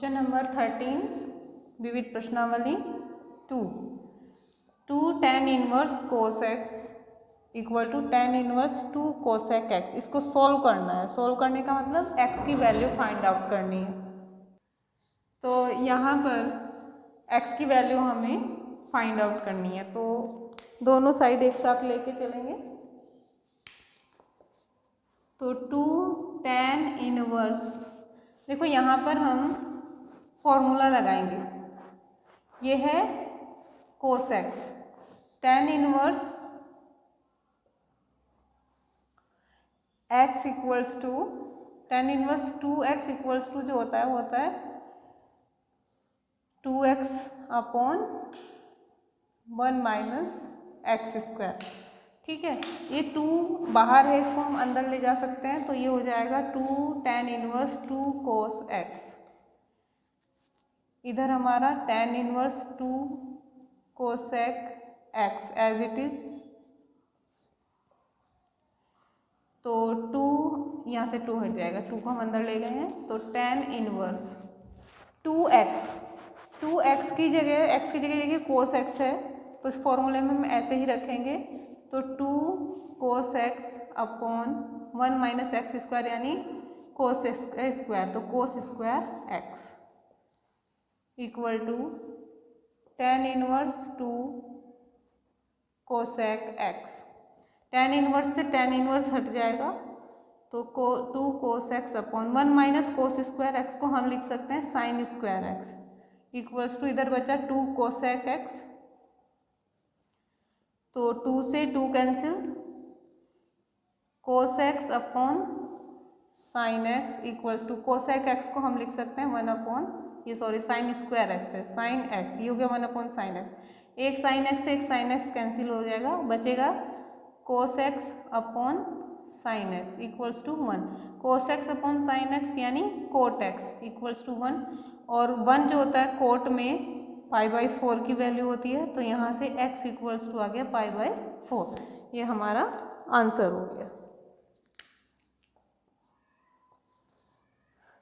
Question number 13 विविध प्रश्नावली 2 tan inverse cos x equal to tan inverse 2 cosec x. इसको solve करना है। सोल्व करने का मतलब x की वैल्यू फाइंड आउट करनी है। तो यहाँ पर x की वैल्यू हमें फाइंड आउट करनी है, तो दोनों साइड एक साथ लेके चलेंगे। तो 2 tan इनवर्स, देखो यहाँ पर हम फॉर्मूला लगाएंगे। ये है cos x, tan inverse x equals to tan inverse 2x equals to जो होता है वो होता है 2x upon 1 minus x square. ठीक है, ये 2 बाहर है, इसको हम अंदर ले जा सकते हैं, तो ये हो जाएगा 2 tan इनवर्स 2 कोस एक्स। इधर हमारा tan inverse 2 cosec x as it is. तो 2 यहाँ से 2 हट जाएगा, 2 को हम अंदर ले गए हैं, तो tan इनवर्स 2x की जगह देखिए कोस एक्स है, तो इस फॉर्मूले में हम ऐसे ही रखेंगे। तो 2 cos x upon 1 minus x square यानी कोस स्क्वायर, तो cos square x equal to tan inverse 2 cosec x. tan inverse से tan इनवर्स हट जाएगा, तो 2 cos x upon 1 minus cos square x को हम लिख सकते हैं sine square x equals to, इधर बचा 2 कोसेक एक्स, तो 2 से 2 cancel, cos x upon sine x equals to cosec x को हम लिख सकते हैं 1 अपॉन साइन स्क्वायर एक्स है, साइन एक्स, ये हो गया 1 अपॉन साइन एक्स। एक साइन एक्स से एक साइन एक्स कैंसिल हो जाएगा, बचेगा cos x upon sine x equals to 1। Cos x upon sine x यानी कोट एक्स इक्वल्स टू 1, और 1 जो होता है कोट में π/4 की वैल्यू होती है, तो यहाँ से x इक्वल्स टू आ गया π/4। ये हमारा आंसर हो गया।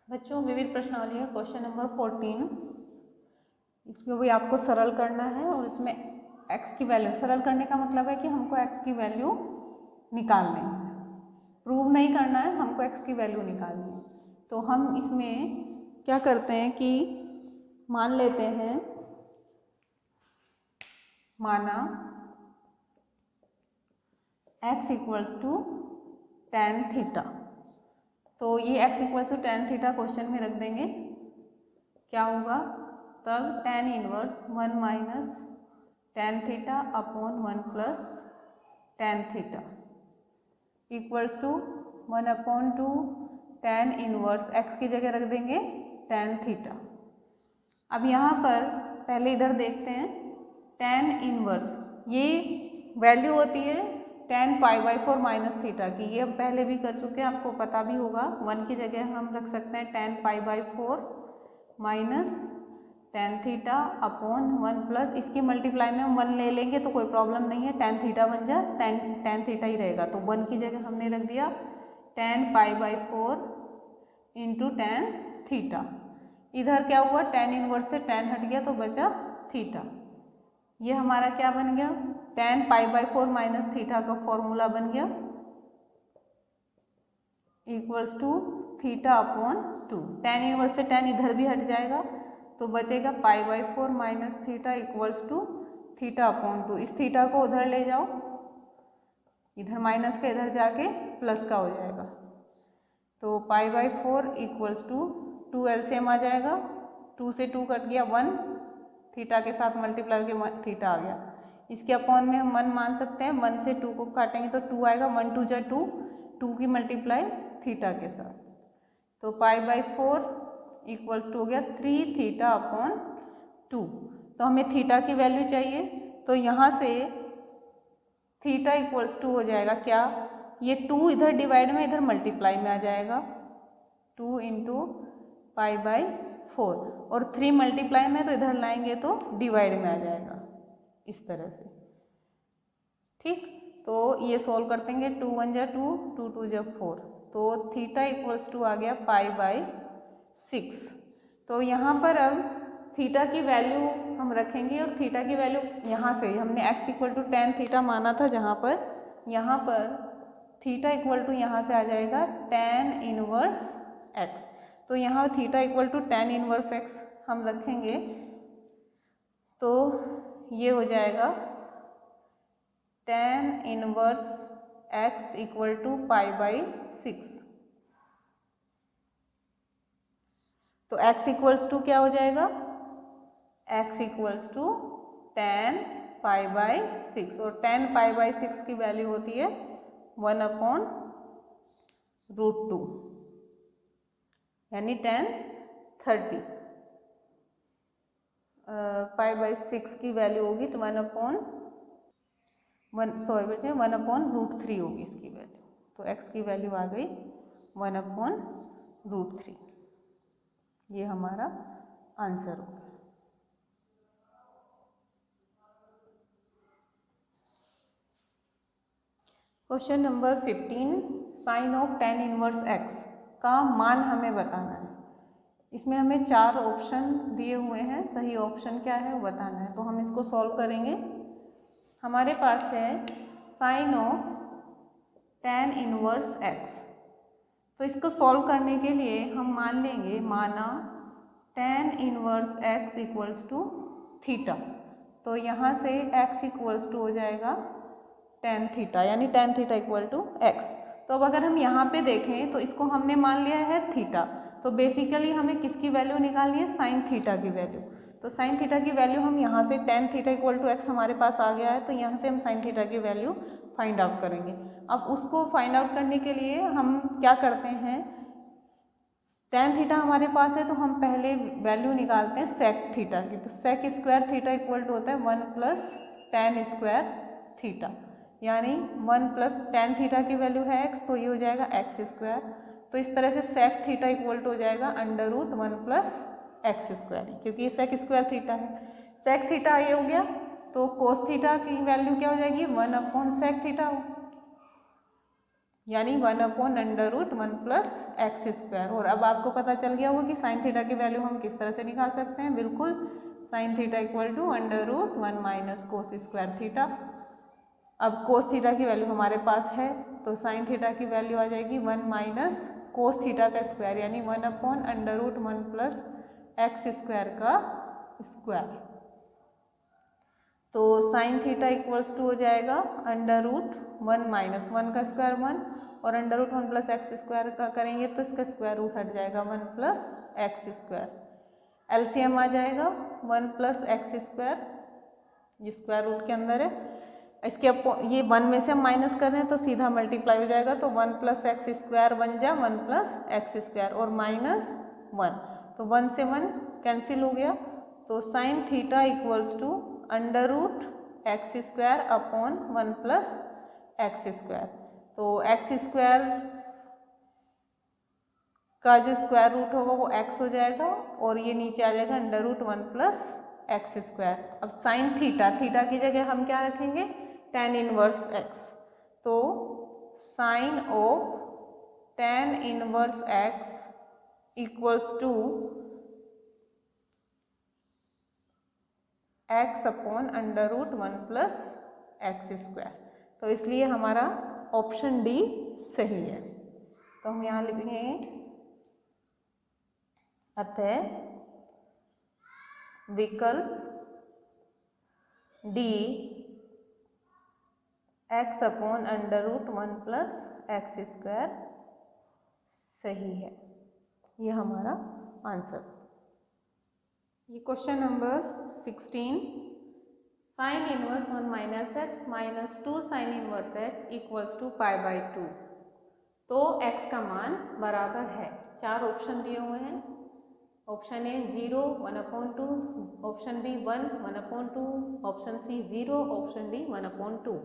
बच्चों, विविध प्रश्नावली है क्वेश्चन नंबर 14, इसको भी आपको सरल करना है, और इसमें x की वैल्यू, सरल करने का मतलब है कि हमको x की वैल्यू निकालनी है, प्रूव नहीं करना है, हमको x की वैल्यू निकालनी है। तो हम इसमें क्या करते हैं कि मान लेते हैं, माना x equals to tan theta, तो ये x equals to tan theta question में रख देंगे। क्या होगा तब tan inverse 1 minus tan theta upon 1 plus tan theta equals to 1 upon 2 tan inverse x की जगह रख देंगे tan थीटा। अब यहाँ पर पहले इधर देखते हैं, tan इनवर्स ये वैल्यू होती है tan π/4 माइनस थीटा की, ये हम पहले भी कर चुके हैं, आपको पता भी होगा। 1 की जगह हम रख सकते हैं tan π/4 minus tan theta upon 1 plus, इसकी मल्टीप्लाई में हम 1 ले लेंगे तो कोई प्रॉब्लम नहीं है, tan थीटा बन जाए, tan थीटा ही रहेगा, तो 1 की जगह हमने रख दिया tan π/4 इंटू tan थीटा। इधर क्या हुआ, tan इनवर्स से tan हट गया तो बचा थीटा। ये हमारा क्या बन गया, tan π/4 माइनस थीटा का फॉर्मूला बन गया equals to theta upon 2। tan inverse से tan इधर भी हट जाएगा, तो बचेगा π/4 minus theta equals to theta upon 2। इस थीटा को उधर ले जाओ, इधर माइनस का इधर जाके प्लस का हो जाएगा, तो π/4 इक्वल्स टू 2 एलसीएम आ जाएगा, 2 से 2 कट गया, 1 थीटा के साथ मल्टीप्लाई करके थीटा आ गया। इसके अपॉन में हम 1 मान सकते हैं, 1 से 2 को काटेंगे तो 2 आएगा, 1 2 जा 2, 2 की मल्टीप्लाई थीटा के साथ, तो π/4 इक्वल्स टू हो गया 3 थीटा अपॉन 2। तो हमें थीटा की वैल्यू चाहिए, तो यहाँ से थीटा इक्वल्स टू हो जाएगा क्या, ये 2 इधर डिवाइड में इधर मल्टीप्लाई में आ जाएगा, 2 इंटू π/4, और 3 मल्टीप्लाई में तो इधर लाएंगे तो डिवाइड में आ जाएगा, इस तरह से। ठीक, तो ये सोल्व कर देंगे, 2 1 जा 2, 2 2 जा 4, तो थीटा इक्वल्स टू आ गया π/6। तो यहाँ पर अब थीटा की वैल्यू हम रखेंगे और थीटा की वैल्यू यहाँ से हमने x equal to tan theta माना था, जहाँ पर यहाँ पर थीटा इक्वल टू यहाँ से आ जाएगा टेन इनवर्स x। तो यहाँ theta equal to tan inverse x हम रखेंगे तो ये हो जाएगा tan inverse x equal to pi by 6। तो x इक्वल्स टू क्या हो जाएगा, x equals to tan pi by 6 और टेन पाई बाई 6 की वैल्यू होती है 1/√2 यानी 10/30। पाई बाई 6 की वैल्यू होगी तो 1/√3 होगी इसकी वैल्यू। तो x की वैल्यू आ गई 1/√3। ये हमारा आंसर होगा। Question number 15, sine of tan inverse x का मान हमें बताना है। इसमें हमें 4 ऑप्शन दिए हुए हैं, सही ऑप्शन क्या है वो बताना है। तो हम इसको सॉल्व करेंगे। हमारे पास है sine of tan inverse x। तो इसको सॉल्व करने के लिए हम मान लेंगे, माना tan inverse x equals to theta. तो यहाँ से x इक्वल्स टू हो जाएगा टेन थीटा, यानी tan theta equal to x। तो अब अगर हम यहाँ पे देखें तो इसको हमने मान लिया है थीटा, तो बेसिकली हमें किसकी वैल्यू निकालनी है, साइन थीटा की वैल्यू। तो साइन थीटा की वैल्यू हम यहाँ से tan theta equal to x हमारे पास आ गया है, तो यहाँ से हम साइन थीटा की वैल्यू फाइंड आउट करेंगे। अब उसको फाइंड आउट करने के लिए हम क्या करते हैं, टेन थीटा हमारे पास है तो हम पहले वैल्यू निकालते हैं सेक थीटा की। तो sec square theta equal to होता है 1 प्लस टेन स्क्वायर थीटा, यानी 1 प्लस टेन थीटा की वैल्यू है x, तो ये हो जाएगा x स्क्वायर। तो इस तरह से सेक थीटा इक्वल टू हो जाएगा √1 प्लस x स्क्वायर, क्योंकि ये सेक स्क्वायर थीटा है। सेक थीटा ये हो गया, तो कोस थीटा की वैल्यू क्या हो जाएगी 1/सेक थीटा, यानी 1/√1 प्लस x स्क्वायर। और अब आपको पता चल गया होगा कि साइन थीटा की वैल्यू हम किस तरह से निकाल सकते हैं। बिल्कुल, sine theta equal to √1 minus cos square theta. अब कोस थीटा की वैल्यू हमारे पास है, तो साइन थीटा की वैल्यू आ जाएगी 1 माइनस कोस थीटा का स्क्वायर, यानी 1/√1 प्लस x स्क्वायर का स्क्वायर। तो साइन थीटा इक्वल्स टू हो जाएगा √1 माइनस 1 का स्क्वायर 1 और √1 प्लस x स्क्वायर का करेंगे तो इसका स्क्वायर रूट हट जाएगा 1 प्लस x स्क्वायर। एलसीएम आ जाएगा 1 प्लस x स्क्वायर, ये स्क्वायर रूट के अंदर है। इसके ये 1 में से हम माइनस कर रहे हैं तो सीधा मल्टीप्लाई हो जाएगा, तो 1 प्लस x स्क्वायर बन जा 1 प्लस x स्क्वायर और माइनस 1, तो 1 से 1 कैंसिल हो गया। तो sine theta equals to √x square upon 1 plus x square. तो x स्क्वायर का जो स्क्वायर रूट होगा वो x हो जाएगा और ये नीचे आ जाएगा √1 प्लस x स्क्वायर। अब साइन थीटा, थीटा की जगह हम क्या रखेंगे, टेन इनवर्स x। तो sine of tan inverse x equals to x upon √1 plus x square. तो इसलिए हमारा ऑप्शन डी सही है। तो हम यहाँ लिखेंगे अतः विकल्प D x upon √1 plus x square सही है। ये हमारा आंसर। ये question number 16, sine inverse 1 minus x minus 2 sine inverse x equals to pi by 2। तो x का मान बराबर है, 4 ऑप्शन दिए हुए हैं। Option A 0 1/2, option B 1 1/2, option C 0, option D 1/2।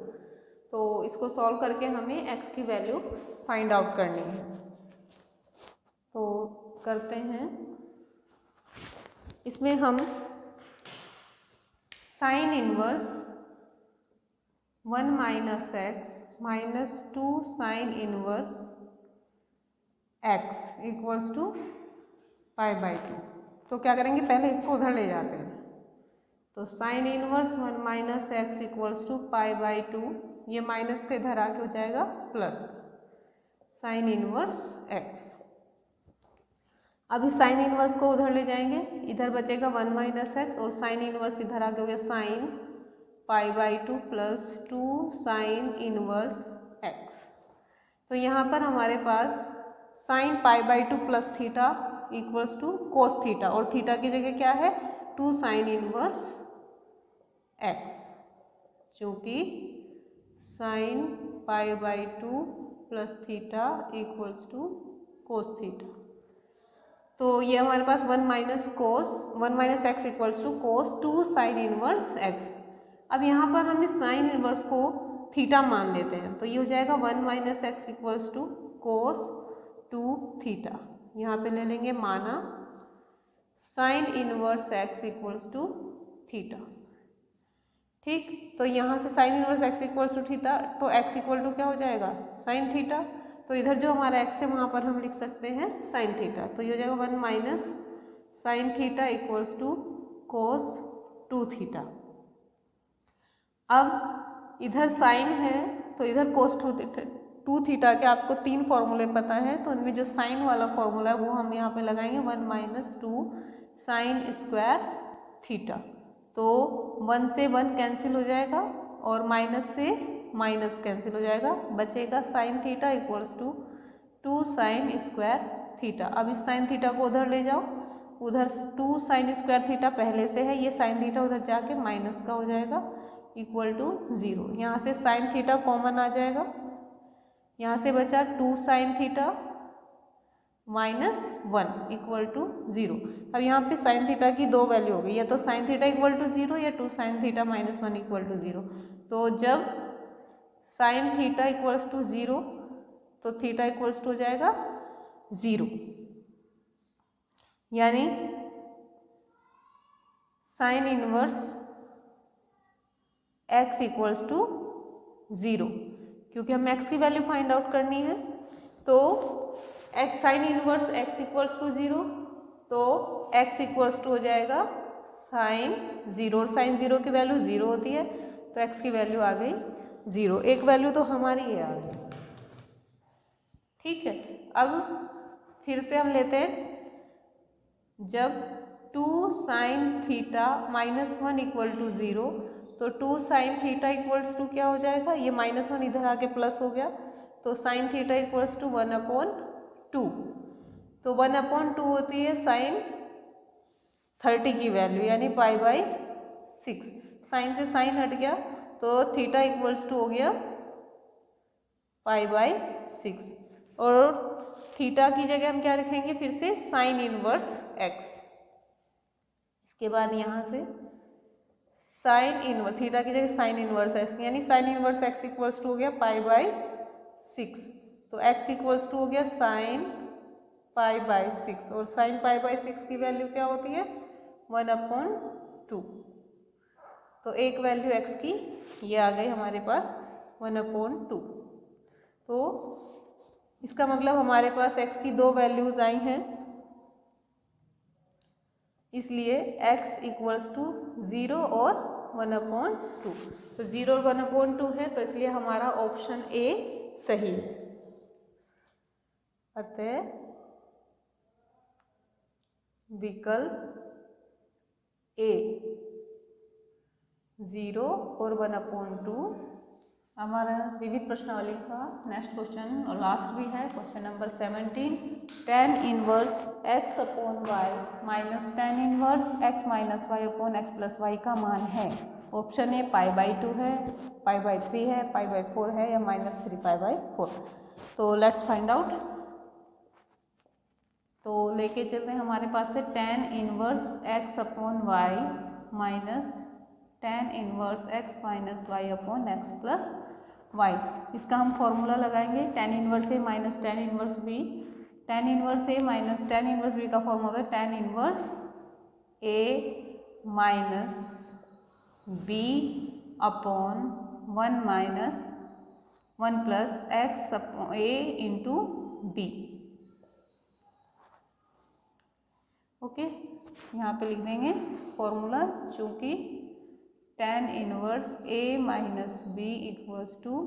तो इसको सॉल्व करके हमें x की वैल्यू फाइंड आउट करनी है। तो करते हैं, इसमें हम sine inverse 1 minus x minus 2 sine inverse x equals to pi by 2। तो क्या करेंगे, पहले इसको उधर ले जाते हैं। तो sine inverse 1 minus x equals to pi by 2, ये माइनस के इधर आके हो जाएगा प्लस साइन इनवर्स एक्स। अब इस साइन इनवर्स को उधर ले जाएंगे, इधर बचेगा 1 माइनस एक्स और साइन इनवर्स इधर आके हो गया sine pi by 2 plus 2 sine inverse x. तो यहाँ पर हमारे पास sine pi by 2 plus theta equals to cos theta, और थीटा की जगह क्या है 2 साइन इनवर्स एक्स, जो कि sine pi by 2 plus theta equals to cos theta. तो ये हमारे पास 1 minus x equals to cos 2 sine inverse x. अब यहाँ पर हम इस साइन इनवर्स को थीटा मान लेते हैं, तो ये हो जाएगा 1 minus x equals to cos 2 theta. यहाँ पे ले लेंगे माना sine inverse x equals to theta. ठीक, तो यहाँ से sine inverse x equals to theta, तो एक्स इक्वल टू क्या हो जाएगा साइन थीटा। तो इधर जो हमारा एक्स है वहाँ पर हम लिख सकते हैं साइन थीटा, तो ये हो जाएगा 1 minus sine theta equals to cos 2 theta. अब इधर साइन है तो इधर कोस 2 थीटा के आपको 3 फॉर्मूले पता है, तो उनमें जो साइन वाला फॉर्मूला है वो हम यहाँ पे लगाएंगे 1 माइनस 2 साइन स्क्वायर थीटा। तो 1 से 1 कैंसिल हो जाएगा और माइनस से माइनस कैंसिल हो जाएगा, बचेगा sine theta equals to 2 sine square theta. अब इस साइन थीटा को उधर ले जाओ, उधर 2 साइन स्क्वायर थीटा पहले से है, ये साइन थीटा उधर जाके माइनस का हो जाएगा इक्वल टू 0। यहाँ से साइन थीटा कॉमन आ जाएगा, यहाँ से बचा 2 sine theta minus 1 equal to 0। अब यहाँ पे साइन थीटा की 2 वैल्यू हो गई, या तो साइन थीटा इक्वल टू 0 या 2 sine theta minus 1 equal to 0। तो जब साइन थीटा इक्वल्स टू 0 तो थीटा इक्वल्स टू हो जाएगा 0, यानी sine inverse x equals to 0, क्योंकि हमें x की वैल्यू फाइंड आउट करनी है। तो x sine inverse x equals to 0, तो x इक्वल्स टू हो जाएगा साइन 0, और साइन 0 की वैल्यू 0 होती है, तो x की वैल्यू आ गई 0। एक वैल्यू तो हमारी ये आ गई। ठीक है, अब फिर से हम लेते हैं, जब 2 sine theta minus 1 equal to 0, तो 2 साइन थीटा इक्वल्स टू क्या हो जाएगा, ये माइनस 1 इधर आके प्लस हो गया, तो साइन थीटा इक्वल्स टू 1/2। तो 1/2 होती है साइन 30 की वैल्यू, यानी पाई बाई 6। साइन से साइन हट गया तो थीटा इक्वल्स टू हो गया पाई बाई 6, और थीटा की जगह हम क्या रखेंगे फिर से साइन इनवर्स एक्स। इसके बाद यहाँ से साइन इनवर्स थीटा की जगह साइन इनवर्स एक्स, यानी sine inverse x equals to हो गया पाई बाई 6। तो एक्स इक्वल्स टू हो गया साइन पाई बाई 6, और साइन पाई बाई 6 की वैल्यू क्या होती है 1/2। तो एक वैल्यू x की ये आ गई हमारे पास 1/2। तो इसका मतलब हमारे पास x की 2 वैल्यूज आई हैं, इसलिए x इक्वल्स टू 0 और 1/2। तो 0 और 1/2 है, तो इसलिए हमारा ऑप्शन ए सही है। अतः विकल्प ए 0 और 1/2 हमारा विविध प्रश्नावली का नेक्स्ट क्वेश्चन और लास्ट भी है, question number 17। tan inverse x upon y minus tan inverse x minus y upon x plus y का मान है। ऑप्शन ए पाई बाई 2 है, पाई बाई 3 है, पाई बाई 4 है, या -3 पाई बाई 4। तो लेट्स फाइंड आउट। तो लेके चलते हैं, हमारे पास है tan inverse x upon y minus tan inverse x minus y upon x plus y. इसका हम फॉर्मूला लगाएंगे, tan inverse a minus tan inverse b. tan inverse a minus tan inverse b का फॉर्मूला है tan inverse a minus B upon 1 minus 1 plus x upon a into b. Okay, यहाँ पे लिख देंगे formula, चूँकि tan inverse a minus b equals to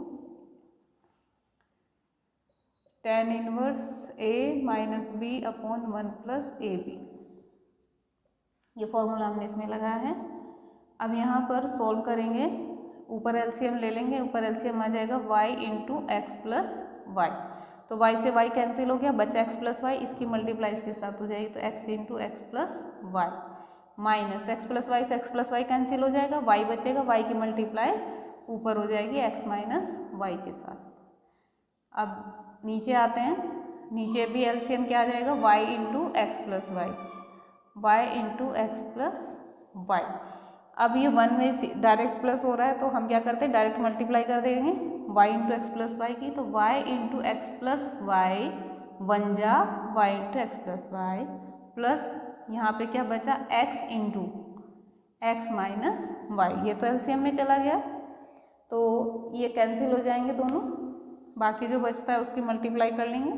tan inverse a minus B upon 1 plus A B. ये formula हमने इसमें लगाया है। अब यहाँ पर सॉल्व करेंगे, ऊपर एलसीएम ले लेंगे, ऊपर एलसीएम आ जाएगा y into x plus y. तो y से y कैंसिल हो गया, बचा x प्लस वाई, इसकी मल्टीप्लाई इसके साथ हो जाएगी, तो x into x plus y minus x plus y से x प्लस वाई कैंसिल हो जाएगा, y बचेगा, y की मल्टीप्लाई ऊपर हो जाएगी x माइनस वाई के साथ। अब नीचे आते हैं, नीचे भी एलसीएम क्या आ जाएगा, y into x plus y, y into x plus y. अब ये 1 में डायरेक्ट प्लस हो रहा है, तो हम क्या करते हैं, डायरेक्ट मल्टीप्लाई कर देंगे y into x plus y की, तो y into x plus y 1 जा y into x plus y plus यहाँ पे क्या बचा, x into x minus y. ये तो एलसीएम में चला गया, तो ये कैंसिल हो जाएंगे दोनों, बाकी जो बचता है उसकी मल्टीप्लाई कर लेंगे।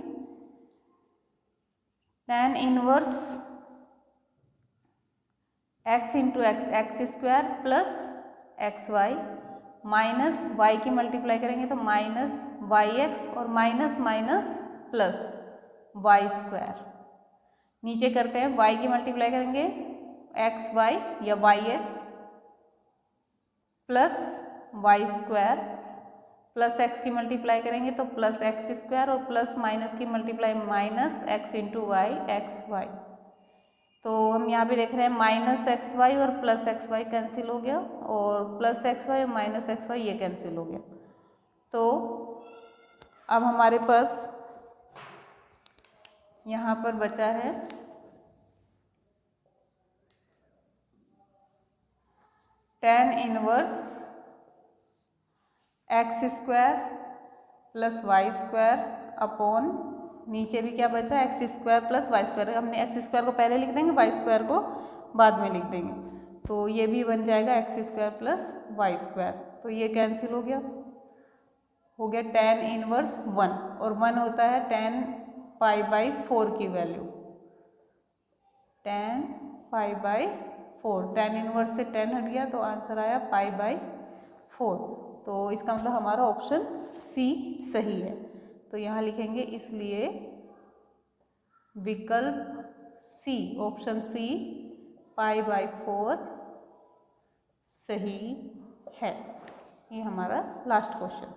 tan inverse x into x, x square plus x y minus y की मल्टीप्लाई करेंगे तो माइनस वाई एक्स और minus minus plus y square. नीचे करते हैं, y की मल्टीप्लाई करेंगे एक्स वाई या y x plus y square plus x की मल्टीप्लाई करेंगे तो प्लस एक्स स्क्वायर और प्लस माइनस की multiply minus x into y x y. तो हम यहाँ पे देख रहे हैं माइनस एक्स वाई और प्लस एक्स वाई कैंसिल हो गया और प्लस एक्स वाई और माइनस एक्स वाई ये कैंसिल हो गया। तो अब हमारे पास यहाँ पर बचा है tan inverse x square plus y square upon, नीचे भी क्या बचा, x square plus y square. हमने एक्स स्क्वायर को पहले लिख देंगे, वाई स्क्वायर को बाद में लिख देंगे, तो ये भी बन जाएगा x square plus y square. तो ये कैंसिल हो गया tan इनवर्स 1 और 1 होता है tan पाई बाई 4 की value, tan pi by 4। tan inverse से tan हट गया तो आंसर आया पाई बाई 4। तो इसका मतलब हमारा ऑप्शन सी सही है। तो यहाँ लिखेंगे इसलिए विकल्प सी, ऑप्शन सी पाई बाई 4 सही है। ये हमारा लास्ट क्वेश्चन।